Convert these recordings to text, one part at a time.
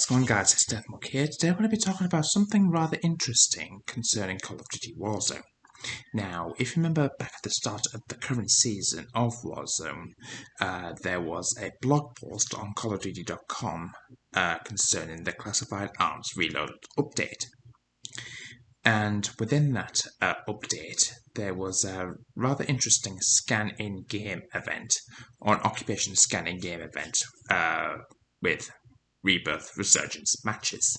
How's it going, guys? It's Deathmark here. Today I'm going to be talking about something rather interesting concerning Call of Duty Warzone. Now, if you remember back at the start of the current season of Warzone, there was a blog post on CallOfDuty.com concerning the Classified Arms Reloaded update. And within that update, there was a rather interesting scan in-game event, or an occupation scan in-game event with REBIRTH Resurgence matches.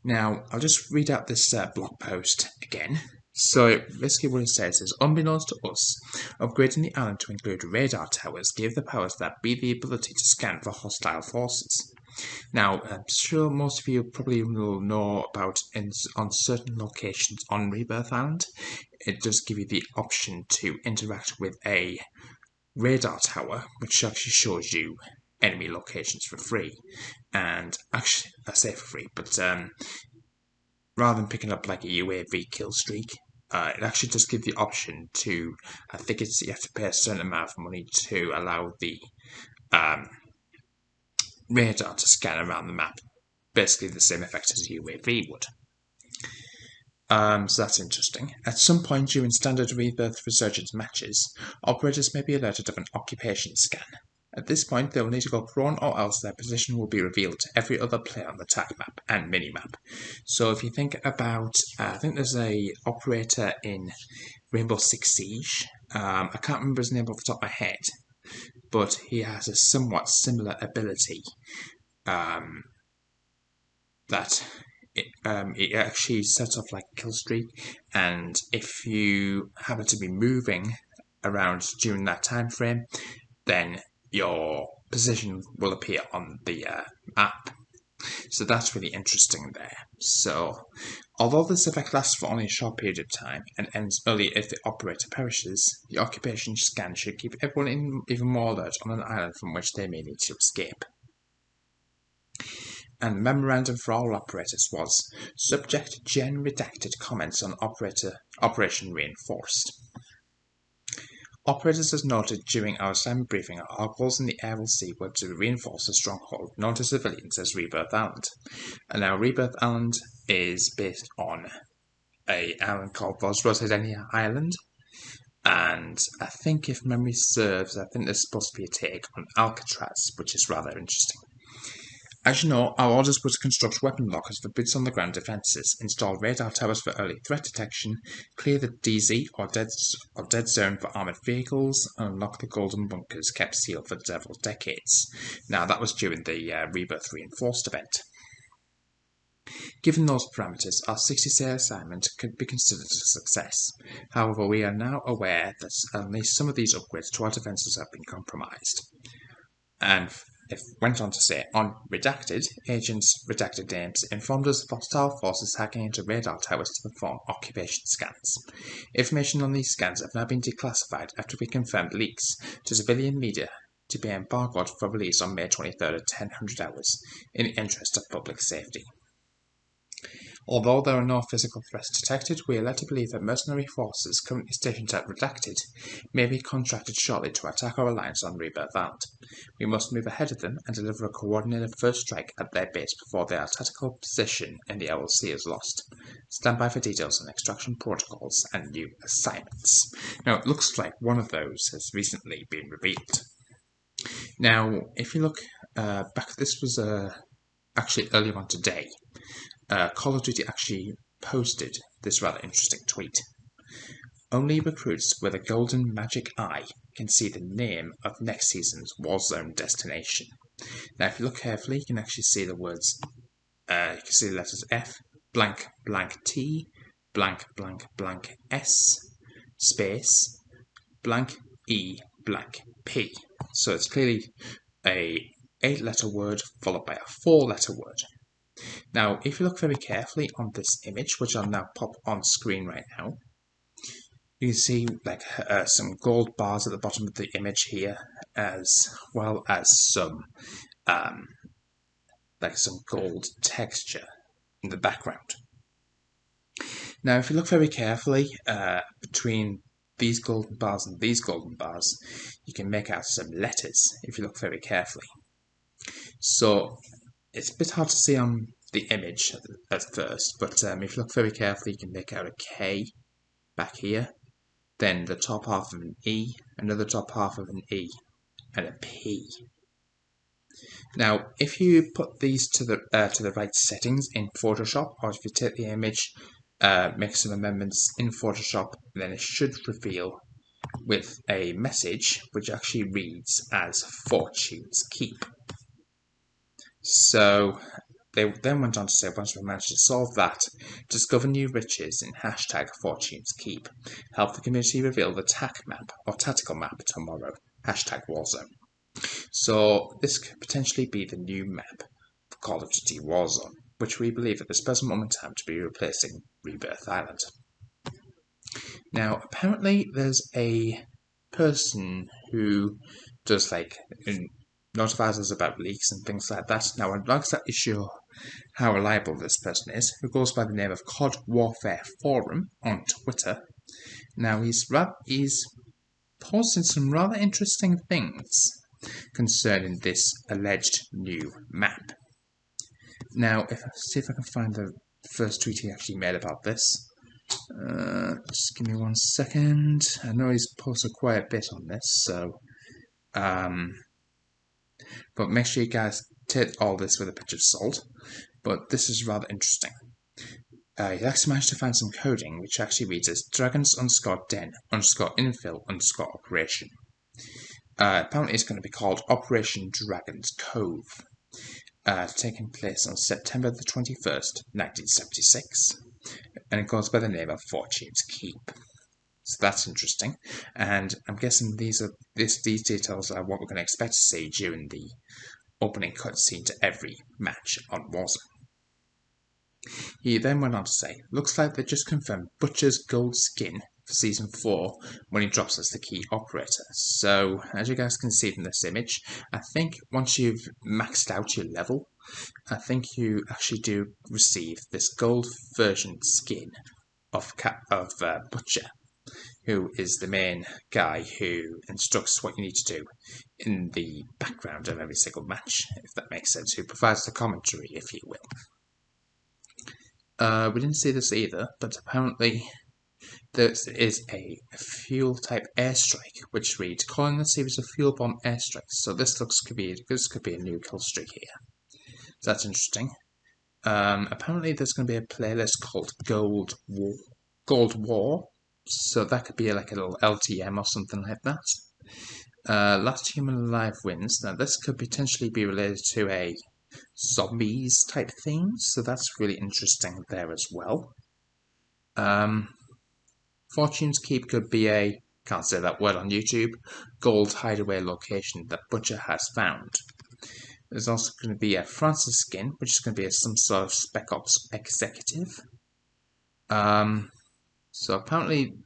Now, I'll just read out this blog post again. So basically what it says is, unbeknownst to us, upgrading the island to include radar towers gave the powers that be the ability to scan for hostile forces. Now, I'm sure most of you probably will know about on certain locations on REBIRTH Island, it does give you the option to interact with a radar tower, which actually shows you enemy locations for free. And actually, I say for free, but rather than picking up like a UAV kill streak, it actually does give the option to, I think it's you have to pay a certain amount of money to allow the radar to scan around the map. Basically the same effect as a UAV would. So that's interesting. At some point during standard REBIRTH Resurgence matches, operators may be alerted of an occupation scan. At this point, they will need to go prone or else their position will be revealed to every other player on the attack map and minimap. So if you think about, I think there's a operator in Rainbow Six Siege. I can't remember his name off the top of my head, but he has a somewhat similar ability that it actually sets off like a kill streak, and if you happen to be moving around during that time frame, then your position will appear on the map. So that's really interesting there. So, although this effect lasts for only a short period of time and ends early if the operator perishes, the occupation scan should keep everyone even more alert on an island from which they may need to escape. And the memorandum for all operators was, subject gen redacted comments on Operation Reinforced. Operators, as noted during our assignment briefing, our goals in the air will sea were to reinforce a stronghold known to civilians as REBIRTH Island. And now REBIRTH Island is based on an island called Vosrosydenia Island. And I think, if memory serves, I think there's supposed to be a take on Alcatraz, which is rather interesting. As you know, our orders were to construct weapon lockers for boots on the ground defences, install radar towers for early threat detection, clear the DZ or dead zone for armoured vehicles, and unlock the golden bunkers kept sealed for several decades. Now, that was during the REBIRTH Reinforced event. Given those parameters, our 60-day assignment could be considered a success. However, we are now aware that at least some of these upgrades to our defences have been compromised. And it went on to say, on Redacted, agents Redacted names informed us of hostile forces hacking into radar towers to perform occupation scans. Information on these scans have now been declassified after we confirmed leaks to civilian media to be embargoed for release on May 23rd at 1000 hours in the interest of public safety. Although there are no physical threats detected, we are led to believe that mercenary forces currently stationed at Redacted may be contracted shortly to attack our alliance on REBIRTH Island. We must move ahead of them and deliver a coordinated first strike at their base before their tactical position in the LLC is lost. Stand by for details on extraction protocols and new assignments. Now, it looks like one of those has recently been revealed. Now, if you look back, this was actually earlier on today. Call of Duty actually posted this rather interesting tweet. Only recruits with a golden magic eye can see the name of next season's Warzone destination. Now, if you look carefully, you can actually see the words, you can see the letters F, blank, blank T, blank, blank, blank S, space, blank E, blank P. So it's clearly a 8-letter word followed by a 4-letter word. Now, if you look very carefully on this image, which I'll now pop on screen right now, you can see like some gold bars at the bottom of the image here, as well as some gold texture in the background. Now, if you look very carefully between these golden bars and these golden bars, you can make out some letters if you look very carefully. So it's a bit hard to see on the image at first, but if you look very carefully, you can make out a K back here, then the top half of an E, another top half of an E, and a P. Now, if you put these to the right settings in Photoshop, or if you take the image, make some amendments in Photoshop, then it should reveal with a message which actually reads as Fortune's Keep. So they then went on to say, once we managed to solve that, discover new riches in hashtag Fortune's Keep. Help the community reveal the TAC map or tactical map tomorrow. Hashtag Warzone. So this could potentially be the new map for Call of Duty Warzone, which we believe at this present moment in time to be replacing Rebirth Island. Now, apparently there's a person who does notifies us about leaks and things like that. Now, I'm not exactly sure how reliable this person is, who goes by the name of COD Warfare Forum on Twitter. Now, he's posting some rather interesting things concerning this alleged new map. Now, see if I can find the first tweet he actually made about this. Just give me 1 second. I know he's posted quite a bit on this, so but make sure you guys take all this with a pinch of salt. But this is rather interesting. He actually managed to find some coding which actually reads as dragons_den_infill_operation. Apparently it's going to be called Operation Dragon's Cove, taking place on September the 21st, 1976, and it goes by the name of Fortune's Keep. So that's interesting, and I'm guessing these details are what we're going to expect to see during the opening cutscene to every match on Warzone. He then went on to say, looks like they just confirmed Butcher's gold skin for Season 4 when he drops as the key operator. So, as you guys can see from this image, I think once you've maxed out your level, I think you actually do receive this gold version skin of Butcher, who is the main guy who instructs what you need to do in the background of every single match, if that makes sense, who provides the commentary, if you will. We didn't see this either, but apparently there is a fuel type airstrike, which reads, calling the series of fuel bomb airstrikes. So this could be a new kill streak here. So that's interesting. Apparently there's going to be a playlist called Gold War. So that could be like a little LTM or something like that. Last Human Alive wins. Now this could potentially be related to a zombies type theme, so that's really interesting there as well. Fortune's Keep could be a, can't say that word on YouTube, gold hideaway location that Butcher has found. There's also going to be a Francis skin, which is going to be some sort of Spec Ops executive. So apparently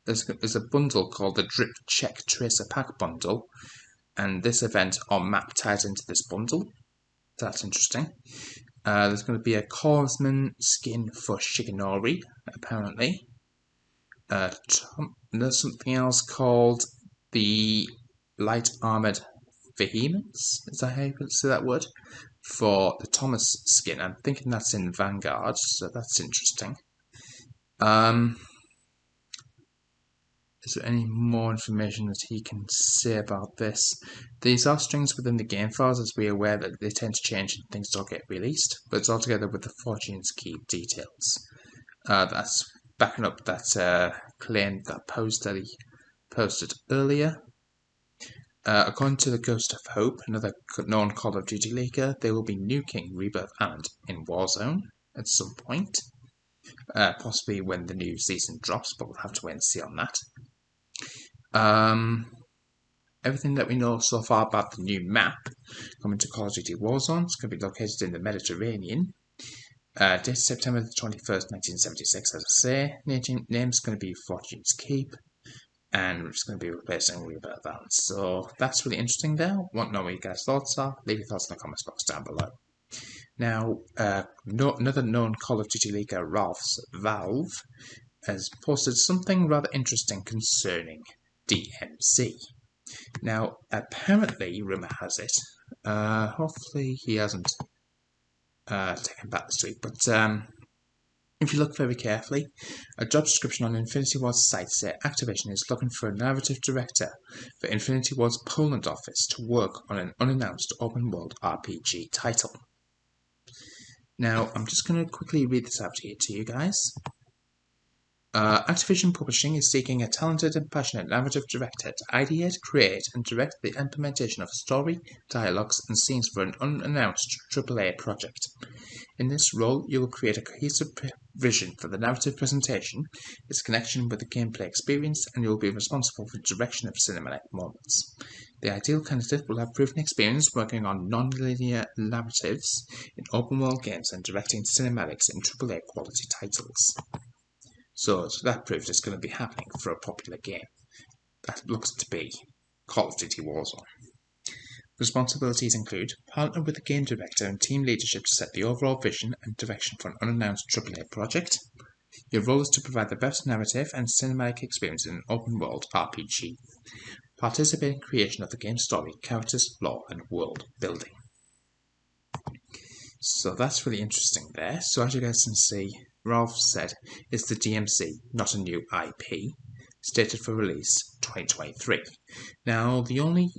there's a bundle called the Drip Check Tracer Pack Bundle, and this event or map ties into this bundle. That's interesting. There's going to be a Corpsman skin for Shigenori, apparently. There's something else called the Light Armored Vehemence, is that how you say that word? For the Thomas skin. I'm thinking that's in Vanguard, so that's interesting. Is there any more information that he can say about this? These are strings within the game files, as we are aware that they tend to change and things don't get released, but it's all together with the Fortune's Keep details. That's backing up that claim, that post that he posted earlier. According to the Ghost of Hope, another known Call of Duty leaker, there will be nuking Rebirth Island in Warzone at some point. Possibly when the new season drops, but we'll have to wait and see on that. Everything that we know so far about the new map coming to Call of Duty Warzone is going to be located in the Mediterranean. Date September the 21st, 1976, as I say. Name's going to be Fortune's Keep, and we're just going to be replacing Rebirth Island. So that's really interesting there. Want to know what you guys' thoughts are? Leave your thoughts in the comments box down below. Now, another known Call of Duty leaker, Valve, has posted something rather interesting concerning DMZ. Now, apparently, rumour has it, hopefully he hasn't taken back this week, but if you look very carefully, a job description on Infinity Ward's site says Activision is looking for a narrative director for Infinity Ward's Poland office to work on an unannounced open-world RPG title. Now, I'm just going to quickly read this out here to you guys. Activision Publishing is seeking a talented and passionate narrative director to ideate, create, and direct the implementation of story, dialogues, and scenes for an unannounced AAA project. In this role, you will create a cohesive vision for the narrative presentation, its connection with the gameplay experience, and you will be responsible for the direction of cinematic moments. The ideal candidate will have proven experience working on non-linear narratives in open-world games and directing cinematics in AAA quality titles. So that proves it's going to be happening for a popular game. That looks to be Call of Duty Warzone. Responsibilities include partner with the game director and team leadership to set the overall vision and direction for an unannounced AAA project. Your role is to provide the best narrative and cinematic experience in an open-world RPG. Participate in creation of the game's story, characters, lore, and world building. So that's really interesting there. So as you guys can see, Ralph said it's the DMC, not a new IP, stated for release 2023. Now, the only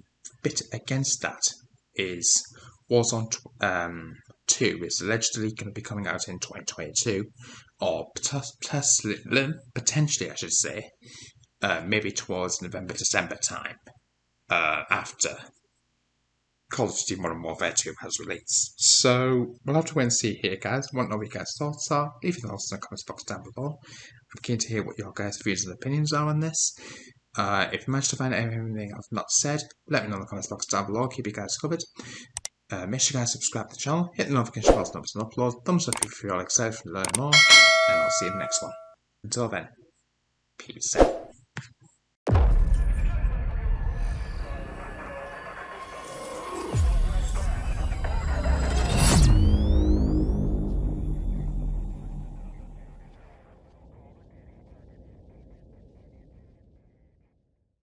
bit against that is Warzone 2 is allegedly going to be coming out in 2022, or potentially, I should say, maybe towards November, December time, after Call of Duty Modern Warfare 2 has released. So we'll have to wait and see here, guys. I want to know what your guys' thoughts are. Leave your thoughts in the comments box down below. I'm keen to hear what your guys' views and opinions are on this. If you manage to find anything I've not said, let me know in the comments box down below. I'll keep you guys covered. Make sure you guys subscribe to the channel, hit the notification bell so notice an upload, thumbs up if you're all excited to learn more, and I'll see you in the next one. Until then, peace out.